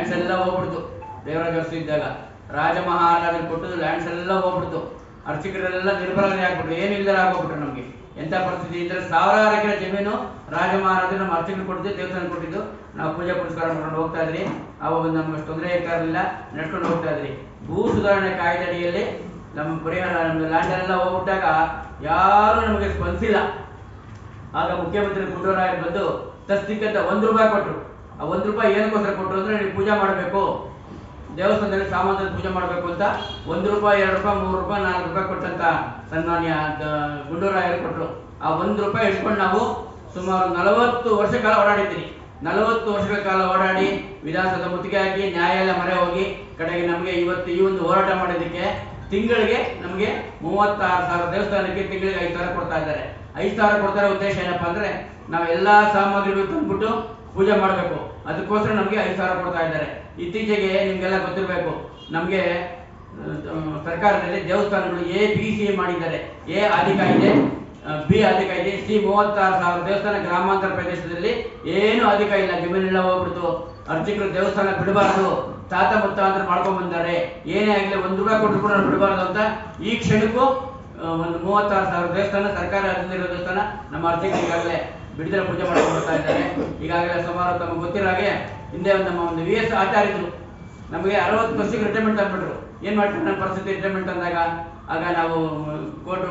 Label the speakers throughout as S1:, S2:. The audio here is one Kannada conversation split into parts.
S1: ಲ್ಯಾಂಡ್ಸ್ ಎಲ್ಲ ಹೋಗ್ಬಿಡ್ತು. ದೇವರಾಜ ಅರಸು ಇದ್ದಾಗ ರಾಜ ಮಹಾರಾಜರು ಕೊಟ್ಟದ್ದು ಲ್ಯಾಂಡ್ಸ್ ಎಲ್ಲ ಹೋಗ್ಬಿಡ್ತು. ಅರ್ಚಕರೆಲ್ಲ ನಿರ್ಬಲರೇ ಆಗ್ಬಿಟ್ರು, ಏನಿಲ್ಲದ ಆಗೋಗ್ಬಿಟ್ರು. ನಮಗೆ ಎಂಥ ಪರಿಸ್ಥಿತಿ ಇದ್ರೆ ಸಾವಿರಾರು ಎಕರೆ ಜಮೀನು ರಾಜ ಮಹಾರಾಜರು ನಮ್ಮ ಅರ್ಚಕರು ಕೊಟ್ಟಿದ್ದು, ದೇವಸ್ಥಾನ ಕೊಟ್ಟಿದ್ದು. ನಾವು ಪೂಜೆ ಪುರಸ್ಕಾರ ಮಾಡ್ಕೊಂಡು ಹೋಗ್ತಾ ಇದ್ರಿ. ಅವಾಗ ನಮ್ಗೆ ಅಷ್ಟು ತೊಂದರೆ ಇರ್ತಾ ಇರಲಿಲ್ಲ, ನಡ್ಕೊಂಡು ಹೋಗ್ತಾ ಇದ್ರಿ. ಭೂ ಸುಧಾರಣೆ ಕಾಯ್ದೆ ಅಡಿಯಲ್ಲಿ ನಮ್ಮ ಪರಿಹಾರ ನಮ್ಮ ಲ್ಯಾಂಡ್ ಎಲ್ಲ ಹೋಗ್ಬಿಟ್ಟಾಗ ಯಾರು ನಮಗೆ ಸ್ಪಂದಿಸಿಲ್ಲ. ಆಗ ಮುಖ್ಯಮಂತ್ರಿ ಗುಂಡೂರಾವ್ ಬಂದು ತಸ್ತಿಕ್ಕಂತ ₹1 ಕೊಟ್ಟರು. ಆ ₹1 ಏನಕ್ಕೋಸ್ಕರ ಕೊಟ್ಟರು ಅಂದ್ರೆ, ನೀವು ಪೂಜೆ ಮಾಡಬೇಕು, ದೇವಸ್ಥಾನದಲ್ಲಿ ಸಾಮಾನ್ಯ ಪೂಜೆ ಮಾಡಬೇಕು ಅಂತ ₹1, ₹2, ₹3, ₹4 ಕೊಟ್ಟಂತ ಸನ್ಮಾನ್ಯ ಗುಂಡೂರಾಯರು ಕೊಟ್ಟರು. ಆ ₹1 ಇಟ್ಕೊಂಡು ನಾವು ಸುಮಾರು 40 ವರ್ಷ ಕಾಲ ಓಡಾಡಿದ್ದೀರಿ. 40 ವರ್ಷಗಳ ಕಾಲ ಓಡಾಡಿ ವಿಧಾನಸೌಧ ಮುತ್ತಿಗೆ ಹಾಕಿ ನ್ಯಾಯಾಲಯ ಮೊರೆ ಹೋಗಿ ಕಡೆಗೆ ನಮಗೆ ಇವತ್ತು ಈ ಒಂದು ಹೋರಾಟ ಮಾಡೋದಕ್ಕೆ ತಿಂಗಳಿಗೆ ನಮಗೆ 36,000 ದೇವಸ್ಥಾನಕ್ಕೆ ತಿಂಗಳಿಗೆ 5,000 ಕೊಡ್ತಾ ಇದ್ದಾರೆ. 5,000 ಕೊಡ್ತಾರೆ. ಉದ್ದೇಶ ಏನಪ್ಪಾ ಅಂದ್ರೆ, ನಾವು ಎಲ್ಲಾ ಸಾಮಗ್ರಿಗಳು ತಂದ್ಬಿಟ್ಟು ಪೂಜೆ ಮಾಡಬೇಕು, ಅದಕ್ಕೋಸ್ಕರ ನಮಗೆ 5,000 ಕೊಡ್ತಾ ಇದ್ದಾರೆ. ಇತ್ತೀಚೆಗೆ ನಿಮ್ಗೆಲ್ಲ ಗೊತ್ತಿರಬೇಕು, ನಮಗೆ ಸರ್ಕಾರದಲ್ಲಿ ದೇವಸ್ಥಾನಗಳು ABC ಮಾಡಿದ್ದಾರೆ. A ಅಧಿಕ ಇದೆ, B ಅಧಿಕ ಇದೆ, C 36,000 ದೇವಸ್ಥಾನ. ಗ್ರಾಮಾಂತರ ಪ್ರದೇಶದಲ್ಲಿ ಏನು ಅಧಿಕ ಇಲ್ಲ, ಜಮೀನೆಲ್ಲ ಹೋಗ್ಬಿಡ್ತು. ಅರ್ಚಕರು ದೇವಸ್ಥಾನ ಬಿಡಬಾರ್ದು, ತಾತ ಮುತ್ತಾಂತರ ಮಾಡ್ಕೊಂಡ್ ಬಂದಾರೆ, ಏನೇ ಆಗಲಿ ₹1 ಕೊಟ್ಟರು ಕೂಡ ಬಿಡಬಾರ್ದು ಅಂತ ಈ ಕ್ಷಣಕ್ಕೂ ಒಂದು 36,000 ದೇವಸ್ಥಾನ, ಸರ್ಕಾರ ಅಧೀನದಲ್ಲಿರೋ ದೇವಸ್ಥಾನ ನಮ್ಮ ಅರ್ಚಕರು ಈಗಾಗಲೇ ಬಿಡುದಲೆ ಪೂಜೆ ಮಾಡ್ಕೊಂಡು ಬರ್ತಾ ಇದ್ದಾರೆ. ಈಗಾಗಲೇ ಸುಮಾರು ತಮಗೆ ಗೊತ್ತಿರೋ ಹಾಗೆ ಹಿಂದೆ ನಮ್ಮ VS ಆಚಾರ್ಯರು ನಮಗೆ 60 ವರ್ಷಕ್ಕೆ ರಿಟೈರ್ಮೆಂಟ್ ಅಂದ್ಬಿಟ್ರು. ಏನ್ ಮಾಡ್ತಾರೆ ನನ್ನ ಪರಿಸ್ಥಿತಿ ರಿಟೈರ್ಮೆಂಟ್ ಅಂದಾಗ, ಆಗ ನಾವು ಕೋರ್ಟ್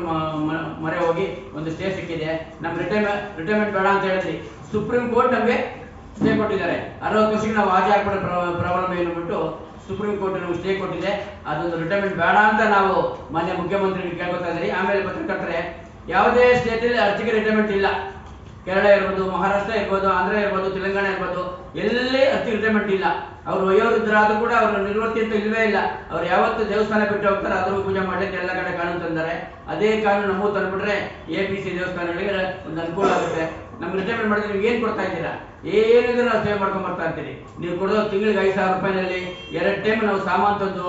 S1: ಮೊರೆ ಹೋಗಿ ಒಂದು ಸ್ಟೇ ಸಿಕ್ಕಿದೆ. ನಮ್ಮ ರಿಟೈರ್ಮೆಂಟ್ ಬೇಡ ಅಂತ ಹೇಳಿದ್ರಿ. ಸುಪ್ರೀಂ ಕೋರ್ಟ್ ನಮಗೆ ಸ್ಟೇ ಕೊಟ್ಟಿದ್ದಾರೆ. 60 ವರ್ಷಕ್ಕೆ ನಾವು ಆಜೆ ಹಾಕ್ಬಿಡೋ ಪ್ರಾಬ್ಲಮ್ ಏನು ಬಿಟ್ಟು ಸುಪ್ರೀಂ ಕೋರ್ಟ್ ನಮಗೆ ಸ್ಟೇ ಕೊಟ್ಟಿದೆ. ಅದೊಂದು ರಿಟೈರ್ಮೆಂಟ್ ಬೇಡ ಅಂತ ನಾವು ಮಾನ್ಯ ಮುಖ್ಯಮಂತ್ರಿಗಳು ಕೇಳ್ಕೊತಾ ಇದ್ದೀರಿ. ಆಮೇಲೆ ಪತ್ರಕರ್ತರೆ, ಯಾವುದೇ ಸ್ಟೇಟಲ್ಲಿ ಅರ್ಚಕರ ರಿಟೈರ್ಮೆಂಟ್ ಇಲ್ಲ. ಕೇರಳ ಇರ್ಬೋದು, ಮಹಾರಾಷ್ಟ್ರ ಇರ್ಬೋದು, ಆಂಧ್ರ ಇರ್ಬೋದು, ತೆಲಂಗಾಣ ಇರ್ಬೋದು, ಎಲ್ಲಿ ಅರ್ಚಕರ ರಿಟೈರ್ಮೆಂಟ್ ಇಲ್ಲ. ಅವ್ರು ವಯೋವೃದ್ಧರಾದ್ರೂ ಕೂಡ ಅವ್ರ ನಿವೃತ್ತಿ ಅಂತ ಇಲ್ವೇ ಇಲ್ಲ. ಅವ್ರು ಯಾವತ್ತು ದೇವಸ್ಥಾನ ಬಿಟ್ಟು ಹೋಗ್ತಾರೆ, ಅದ್ರ ಪೂಜೆ ಮಾಡ್ಲಿಕ್ಕೆ ಎಲ್ಲ ಕಡೆ ಕಾನೂನು ತಂದಾರೆ. ಅದೇ ಕಾನೂನು ನಮಗೂ ತಂದ್ಬಿಟ್ರೆ ABC ದೇವಸ್ಥಾನಗಳಿಗೆ ಒಂದು ಅನುಕೂಲ ಆಗುತ್ತೆ. ನಮ್ಗೆ ರಿಟೈರ್ಮೆಂಟ್ ಮಾಡಿದ್ರೆ ನೀವು ಏನ್ ಕೊಡ್ತಾ ಇದ್ದೀರಾ? ಏನಿದ್ರು ನಾವು ಸೇವ್ ಮಾಡ್ಕೊಂಡ್ ಬರ್ತಾ ಇರ್ತೀರಿ. ನೀವು ಕೊಡೋ ತಿಂಗಳಿಗೆ ₹5,000 2 ಟೈಮ್ ನಾವು ಸಾಮಾನು ತಂದು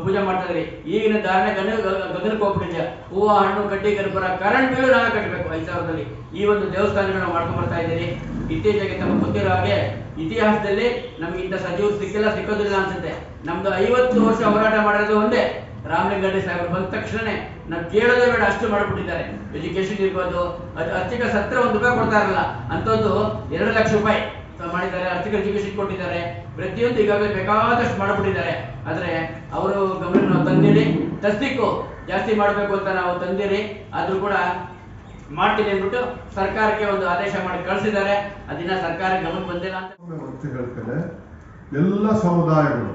S1: ಪೂಜೆ ಮಾಡ್ತಾ ಇದ್ರಿ. ಈಗಿನ ಧಾರಣೆ ಗಗನಕ್ಕೆ ಹೋಗ್ಬಿಟ್ಟಿದೆ. ಹೂವು, ಹಣ್ಣು, ಕಡ್ಡಿ, ಕರ್ಪೂರ, ಕರೆಂಟ್ ಬಿಲ್ ನಾವೇ ಕಟ್ಟಬೇಕು 5,000ದಲ್ಲಿ. ಈ ಒಂದು ದೇವಸ್ಥಾನಗಳು ನಾವು ಮಾಡ್ಕೊಂಡ್ ಬರ್ತಾ ಇದ್ದೀರಿ. ಇತ್ತೀಚೆಗೆ ತಮಗೆ ಗೊತ್ತಿರೋ ಹಾಗೆ ಇತಿಹಾಸದಲ್ಲಿ ನಮ್ಗೆ ಇಂಥ ಸಚಿವರು ಸಿಕ್ಕೋದಿಲ್ಲ ಅನ್ಸುತ್ತೆ. ನಮ್ದು 50 ವರ್ಷ ಹೋರಾಟ ಮಾಡೋದು ಒಂದೇ. ರಾಮಲಿಂಗಾರೆಡ್ಡಿ ಸಾಹೇಬರು ಬಂದ ತಕ್ಷಣ ನಾವು ಕೇಳೋದೇ ಬೇಡ, ಅಷ್ಟು ಮಾಡಿಬಿಟ್ಟಿದ್ದಾರೆ. ಎಜುಕೇಶನ್ ಇರ್ಬೋದು, ಅರ್ಚಕ ಸತ್ರ ₹1 ಕೊಡ್ತಾ ಇರಲ್ಲ ಅಂಥದ್ದು ₹2 ಲಕ್ಷ ಮಾಡಿದ್ದಾರೆ. ಅರ್ಚಕ ಎಜುಕೇಶನ್ ಕೊಟ್ಟಿದ್ದಾರೆ. ಪ್ರತಿಯೊಂದು ಈಗಾಗಲೇ ಬೇಕಾದಷ್ಟು ಮಾಡಿಬಿಟ್ಟಿದ್ದಾರೆ. ಆದ್ರೆ ಅವರು ಗಮನ ನಾವು ತಂದಿರಿ. ತಸ್ತಿಕ್ಕು ಜಾಸ್ತಿ ಮಾಡಬೇಕು ಅಂತ ನಾವು ತಂದಿರಿ, ಆದ್ರೂ ಕೂಡ ಮಾಡ್ತೀನಿ ಅಂದ್ಬಿಟ್ಟು ಸರ್ಕಾರಕ್ಕೆ ಒಂದು ಆದೇಶ ಮಾಡಿ ಕಳಿಸಿದ್ದಾರೆ. ಅದನ್ನ ಸರ್ಕಾರಕ್ಕೆ ಗಮನ ಬಂದಿಲ್ಲ ಅಂತ
S2: ಹೇಳ್ತೇನೆ. ಎಲ್ಲ ಸಮುದಾಯಗಳು,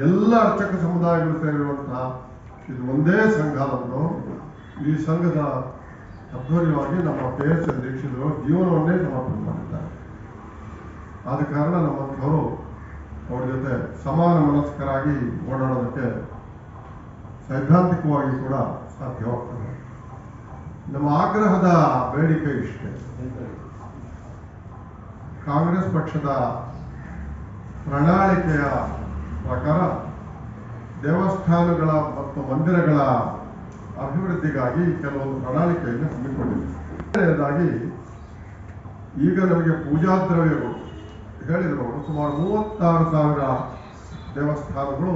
S2: ಎಲ್ಲ ಅರ್ಚಕ ಸಮುದಾಯಗಳು ಸೇರಿರುವಂತಹ ಇದು ಒಂದೇ ಸಂಘ ನಮ್ಮದು. ಈ ಸಂಘದ ಅಧ್ವರ್ಯವಾಗಿ ನಮ್ಮ PS ದೀಕ್ಷಿತರು ಜೀವನವನ್ನೇ ಸಮರ್ಪಣೆ ಮಾಡಿದ್ದಾರೆ. ಆದ ಕಾರಣ ನಮ್ಮಂಥವರು ಅವ್ರ ಜೊತೆ ಸಮಾನ ಮನಸ್ಕರಾಗಿ ಓಡಾಡೋದಕ್ಕೆ ಸೈದ್ಧಾಂತಿಕವಾಗಿ ಕೂಡ ಸಾಧ್ಯವಾಗ್ತದೆ. ನಮ್ಮ ಆಗ್ರಹದ ಬೇಡಿಕೆ ಇಷ್ಟೇ. ಕಾಂಗ್ರೆಸ್ ಪಕ್ಷದ ಪ್ರಣಾಳಿಕೆಯ ಪ್ರಕಾರ ದೇವಸ್ಥಾನಗಳ ಮತ್ತು ಮಂದಿರಗಳ ಅಭಿವೃದ್ಧಿಗಾಗಿ ಕೆಲವೊಂದು ಪ್ರಣಾಳಿಕೆಯನ್ನು ಹಮ್ಮಿಕೊಂಡಿದೆ. ಎರಡನೇದಾಗಿ, ಈಗ ನಮಗೆ ಪೂಜಾ ದ್ರವ್ಯಗಳು ಹೇಳಿದ್ರು, ಸುಮಾರು 36,000 ದೇವಸ್ಥಾನಗಳು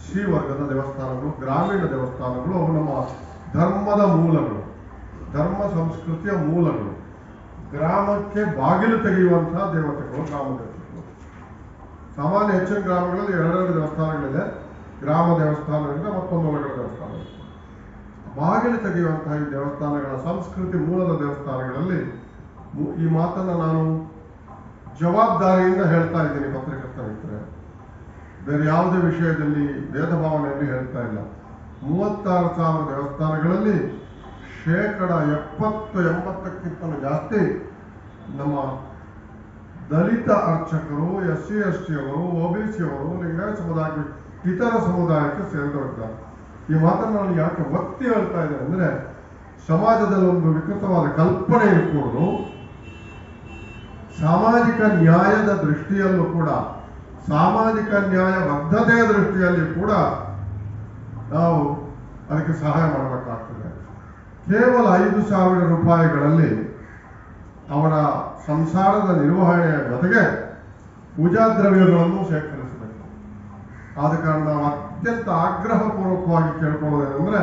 S2: ಶ್ರೀವರ್ಗದ ದೇವಸ್ಥಾನಗಳು, ಗ್ರಾಮೀಣ ದೇವಸ್ಥಾನಗಳು. ಅವು ನಮ್ಮ ಧರ್ಮದ ಮೂಲಗಳು, ಧರ್ಮ ಸಂಸ್ಕೃತಿಯ ಮೂಲಗಳು. ಗ್ರಾಮಕ್ಕೆ ಬಾಗಿಲು ತೆಗೆಯುವಂತಹ ದೇವತೆಗಳು, ಗ್ರಾಮ ದೇವತೆಗಳು. ಸಾಮಾನ್ಯ ಹೆಚ್ಚಿನ ಗ್ರಾಮಗಳಲ್ಲಿ 2 ದೇವಸ್ಥಾನಗಳಿದೆ. ಗ್ರಾಮ ದೇವಸ್ಥಾನದಿಂದ ಮತ್ತೊಂದು ಒಳಗಡೆ ದೇವಸ್ಥಾನ. ಬಾಗಿಲು ತೆಗೆಯುವಂತಹ ಈ ದೇವಸ್ಥಾನಗಳ ಸಂಸ್ಕೃತಿ ಮೂಲದ ದೇವಸ್ಥಾನಗಳಲ್ಲಿ ಈ ಮಾತನ್ನ ನಾನು ಜವಾಬ್ದಾರಿಯಿಂದ ಹೇಳ್ತಾ ಇದ್ದೀನಿ ಪತ್ರಕರ್ತ ಮಿತ್ರರೇ. ಬೇರೆ ಯಾವುದೇ ವಿಷಯದಲ್ಲಿ ಭೇದ ಭಾವನೆಯಲ್ಲಿ ಹೇಳ್ತಾ ಇಲ್ಲ. 36,000 ದೇವಸ್ಥಾನಗಳಲ್ಲಿ 70-80ಕ್ಕಿಂತಲೂ ಜಾಸ್ತಿ ನಮ್ಮ ದಲಿತ ಅರ್ಚಕರು, SC ST ಅವರು, OBC ಅವರು, ಲಿಂಗಾಯತ ಸಮುದಾಯ, ಇತರ ಸಮುದಾಯಕ್ಕೆ ಸೇರಿದವರಿದ್ದಾರೆ. ಈ ಮಾತನ್ನು ನಾನು ಯಾಕೆ ಒತ್ತಿ ಹೇಳ್ತಾ ಇದ್ದೇನೆ ಅಂದ್ರೆ, ಸಮಾಜದಲ್ಲಿ ಒಂದು ವಿಕೃತವಾದ ಕಲ್ಪನೆ ಇರಕೂಡದು. ಸಾಮಾಜಿಕ ನ್ಯಾಯದ ದೃಷ್ಟಿಯಲ್ಲೂ ಕೂಡ, ಸಾಮಾಜಿಕ ನ್ಯಾಯ ಬದ್ಧತೆಯ ದೃಷ್ಟಿಯಲ್ಲಿ ಕೂಡ ನಾವು ಅದಕ್ಕೆ ಸಹಾಯ ಮಾಡಬೇಕಾಗ್ತದೆ. ಕೇವಲ ₹5,000 ಅವರ ಸಂಸಾರದ ನಿರ್ವಹಣೆಯ ಜೊತೆಗೆ ಪೂಜಾ ದ್ರವ್ಯಗಳನ್ನು ಶೇಖರಿಸಬೇಕು. ಆದ ಕಾರಣ ನಾವು ಅತ್ಯಂತ ಆಗ್ರಹಪೂರ್ವಕವಾಗಿ ಕೇಳ್ಕೊಳ್ಳೋದೇನೆಂದ್ರೆ,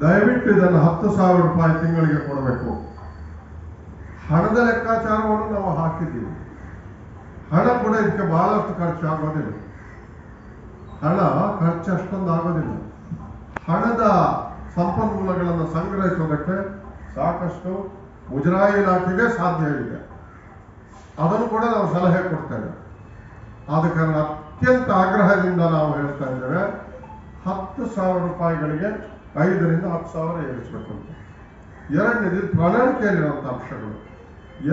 S2: ದಯವಿಟ್ಟು ಇದನ್ನು 10,000 ರೂಪಾಯಿ ತಿಂಗಳಿಗೆ ಕೊಡಬೇಕು. ಹಣದ ಲೆಕ್ಕಾಚಾರವನ್ನು ನಾವು ಹಾಕಿದ್ದೀವಿ. ಹಣ ಕೂಡ ಇದಕ್ಕೆ ಬಹಳಷ್ಟು ಖರ್ಚಾಗೋದಿಲ್ಲ. ಹಣ ಖರ್ಚು ಅಷ್ಟೊಂದು ಆಗೋದಿಲ್ಲ. ಹಣದ ಸಂಪನ್ಮೂಲಗಳನ್ನು ಸಂಗ್ರಹಿಸೋದಕ್ಕೆ ಸಾಕಷ್ಟು ಮುಜರಾಯಿ ಇಲಾಖೆಗೆ ಸಾಧ್ಯ ಇದೆ. ಅದನ್ನು ಕೂಡ ನಾವು ಸಲಹೆ ಕೊಡ್ತೇವೆ. ಆದ ಕಾರಣ ಅತ್ಯಂತ ಆಗ್ರಹದಿಂದ ನಾವು ಹೇಳ್ತಾ ಇದ್ದೇವೆ, 10,000 ರೂಪಾಯಿಗಳಿಗೆ 5ರಿಂದ 10,000 ಏರಿಸಬೇಕು ಅಂತ. ಎರಡನೇದು ಪ್ರಣಾಳಿಕೆಯಲ್ಲಿರುವಂಥ ಅಂಶಗಳು.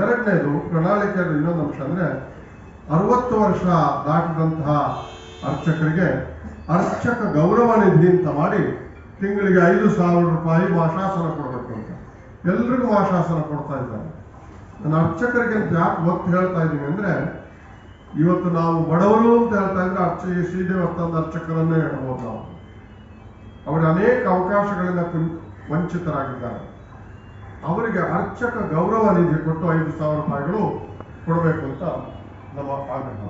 S2: ಎರಡನೇದು ಪ್ರಣಾಳಿಕೆಯಲ್ಲಿ ಇನ್ನೊಂದು ಅಂಶ ಅಂದ್ರೆ 60 ವರ್ಷ ದಾಟಿದಂತಹ ಅರ್ಚಕರಿಗೆ ಅರ್ಚಕ ಗೌರವ ನಿಧಿ ಅಂತ ಮಾಡಿ ತಿಂಗಳಿಗೆ 5,000 ರೂಪಾಯಿ ಮಾಶಾಸನ ಕೊಡಬೇಕು ಅಂತ. ಎಲ್ರಿಗೂ ಮಾಶಾಸನ ಕೊಡ್ತಾ ಇದ್ದಾರೆ. ನಾನು ಅರ್ಚಕರಿಗೆ ಅಂತ ಯಾಕೆ ಒತ್ತು ಹೇಳ್ತಾ ಇದ್ದೀನಿ ಅಂದ್ರೆ, ಇವತ್ತು ನಾವು ಬಡವರು ಅಂತ ಹೇಳ್ತಾ ಇದ್ರೆ ಶ್ರೀದೇವಸ್ಥಾನದ ಅರ್ಚಕರನ್ನೇ ಹೇಳ್ಬೋದು ನಾವು. ಅವರು ಅನೇಕ ಅವಕಾಶಗಳಿಂದ ವಂಚಿತರಾಗಿದ್ದಾರೆ. ಅವರಿಗೆ ಅರ್ಚಕ ಗೌರವ ನಿಧಿ ಕೊಟ್ಟು 5,000 ರೂಪಾಯಿಗಳು ಕೊಡಬೇಕು ಅಂತ ನಮ್ಮ ಆಗ್ರಹ.